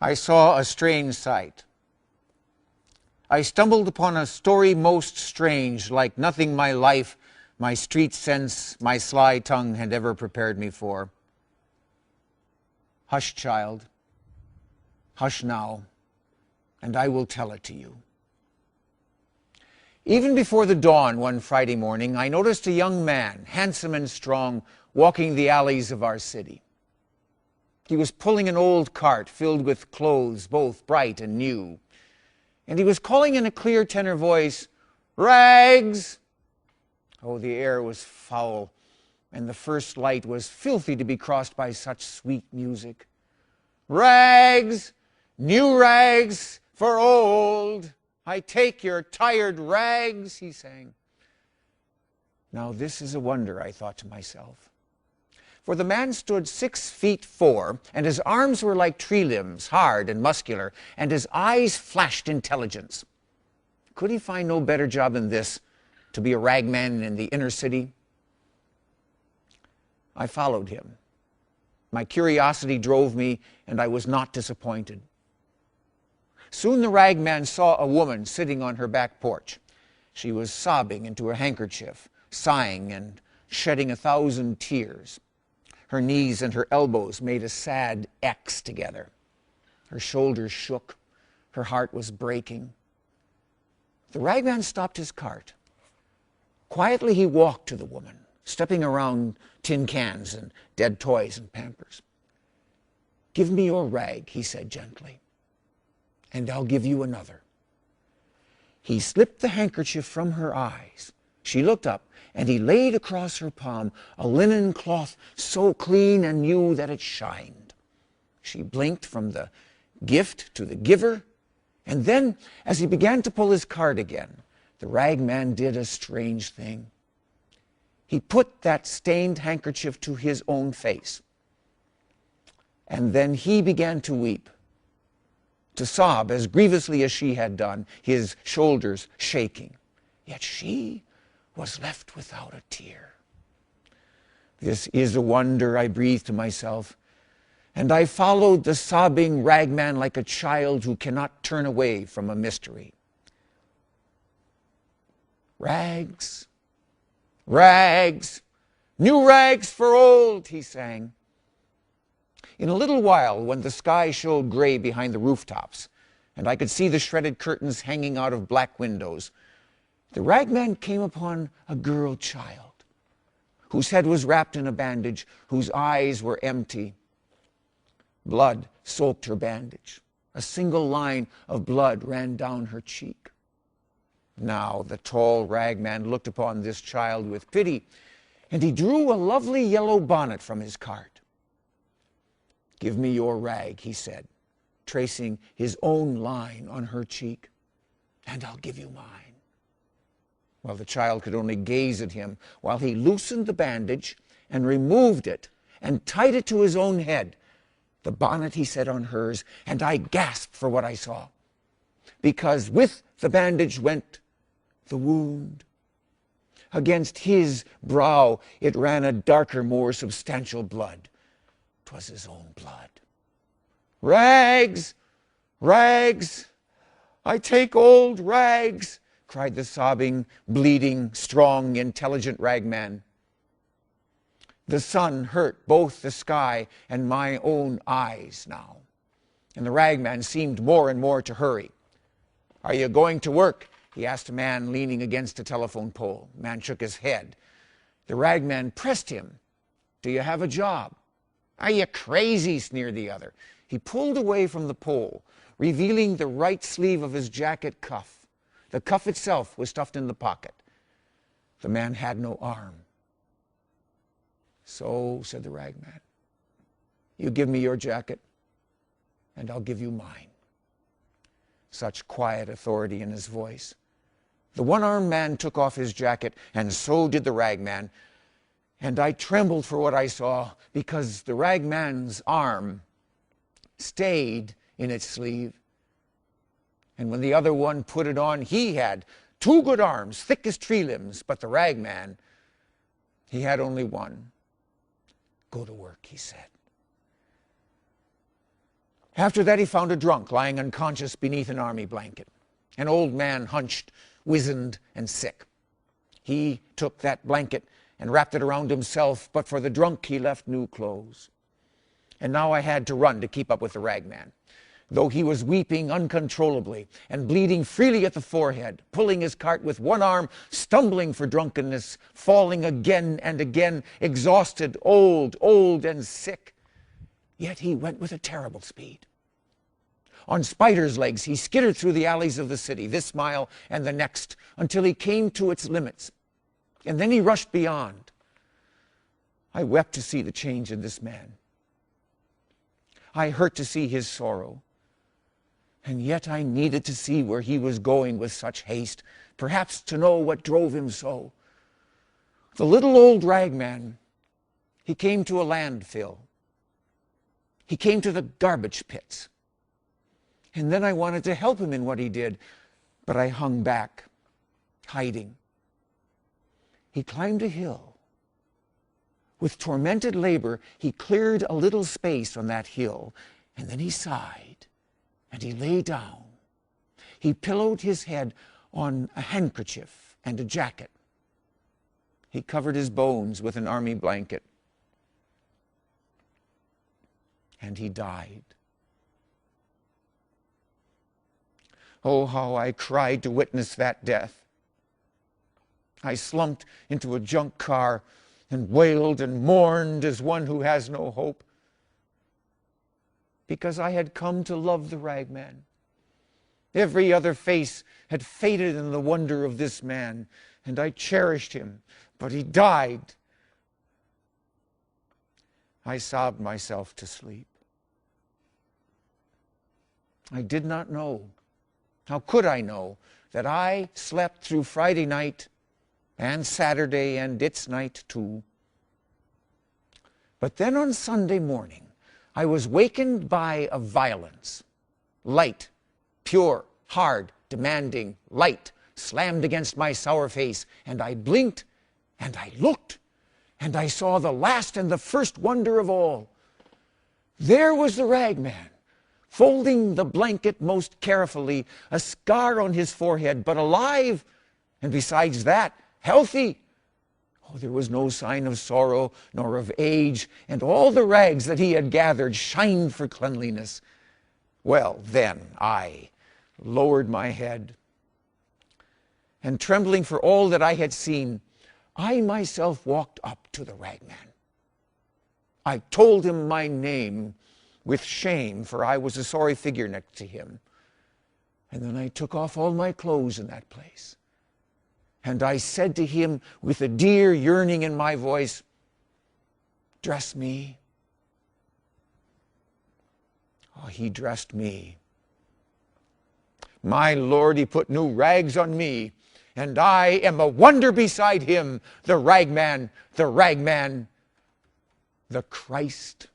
I saw a strange sight. I stumbled upon a story most strange, like nothing my life, my street sense, my sly tongue had ever prepared me for. Hush, child. Hush now, and I will tell it to you. Even before the dawn one Friday morning, I noticed a young man, handsome and strong, walking the alleys of our city. He was pulling an old cart filled with clothes, both bright and new. And he was calling in a clear tenor voice, "Rags!" Oh, the air was foul, and the first light was filthy to be crossed by such sweet music. "Rags! New rags for old! I take your tired rags," he sang. Now this is a wonder, I thought to myself. For the man stood 6'4", and his arms were like tree limbs, hard and muscular, and his eyes flashed intelligence. Could he find no better job than this, to be a ragman in the inner city? I followed him. My curiosity drove me, and I was not disappointed. Soon the ragman saw a woman sitting on her back porch. She was sobbing into her handkerchief, sighing and shedding 1,000 tears. Her knees and her elbows made a sad X together. Her shoulders shook. Her heart was breaking. The ragman stopped his cart. Quietly he walked to the woman, stepping around tin cans and dead toys and Pampers. "Give me your rag," he said gently, "and I'll give you another." He slipped the handkerchief from her eyes. She looked up, and he laid across her palm a linen cloth so clean and new that it shined. She blinked from the gift to the giver, and then, as he began to pull his cart again, the ragman did a strange thing. He put that stained handkerchief to his own face, and then he began to weep, to sob as grievously as she had done, his shoulders shaking. Yet she was left without a tear. "This is a wonder," I breathed to myself, and I followed the sobbing ragman like a child who cannot turn away from a mystery. "Rags, rags, new rags for old," he sang. In a little while, when the sky showed gray behind the rooftops, and I could see the shredded curtains hanging out of black windows, the ragman came upon a girl child, whose head was wrapped in a bandage, whose eyes were empty. Blood soaked her bandage. A single line of blood ran down her cheek. Now the tall ragman looked upon this child with pity, and he drew a lovely yellow bonnet from his cart. "Give me your rag," he said, tracing his own line on her cheek, "and I'll give you mine." Well, the child could only gaze at him while he loosened the bandage and removed it and tied it to his own head. The bonnet he set on hers, and I gasped for what I saw, because with the bandage went the wound. Against his brow it ran a darker, more substantial blood. 'Twas his own blood. "Rags, rags, I take old rags," cried the sobbing, bleeding, strong, intelligent ragman. The sun hurt both the sky and my own eyes now, and the ragman seemed more and more to hurry. "Are you going to work?" he asked a man leaning against a telephone pole. The man shook his head. The ragman pressed him. "Do you have a job?" "Are you crazy?" sneered the other. He pulled away from the pole, revealing the right sleeve of his jacket cuff. The cuff itself was stuffed in the pocket. The man had no arm. "So," said the ragman, "you give me your jacket, and I'll give you mine." Such quiet authority in his voice. The one-armed man took off his jacket, and so did the ragman, and I trembled for what I saw, because the ragman's arm stayed in its sleeve. And when the other one put it on, he had 2 good arms, thick as tree limbs, but the ragman, he had only one. "Go to work," he said. After that, he found a drunk lying unconscious beneath an army blanket. An old man, hunched, wizened, and sick. He took that blanket and wrapped it around himself, but for the drunk he left new clothes. And now I had to run to keep up with the ragman, though he was weeping uncontrollably and bleeding freely at the forehead, pulling his cart with one arm, stumbling for drunkenness, falling again and again, exhausted, old and sick. Yet he went with a terrible speed. On spider's legs, he skittered through the alleys of the city, this mile and the next, until he came to its limits. And then he rushed beyond. I wept to see the change in this man. I hurt to see his sorrow. And yet I needed to see where he was going with such haste, perhaps to know what drove him so. The little old ragman, he came to a landfill. He came to the garbage pits. And then I wanted to help him in what he did, but I hung back, hiding. He climbed a hill. With tormented labor, he cleared a little space on that hill, and then he sighed, and he lay down. He pillowed his head on a handkerchief and a jacket. He covered his bones with an army blanket, and he died. Oh, how I cried to witness that death. I slumped into a junk car and wailed and mourned as one who has no hope, because I had come to love the ragman. Every other face had faded in the wonder of this man, and I cherished him, but he died. I sobbed myself to sleep. I did not know. How could I know that I slept through Friday night and Saturday and its night too? But then on Sunday morning, I was wakened by a violence. Light, pure, hard, demanding, light slammed against my sour face, and I blinked, and I looked, and I saw the last and the first wonder of all. There was the ragman, folding the blanket most carefully, a scar on his forehead, but alive, and besides that, healthy. Oh, there was no sign of sorrow nor of age, and all the rags that he had gathered shined for cleanliness. Well, then I lowered my head, and trembling for all that I had seen, I myself walked up to the ragman. I told him my name with shame, for I was a sorry figure next to him. And then I took off all my clothes in that place. And I said to him with a dear yearning in my voice, "Dress me." Oh, he dressed me. My Lord, he put new rags on me, and I am a wonder beside him, the ragman, the Christ.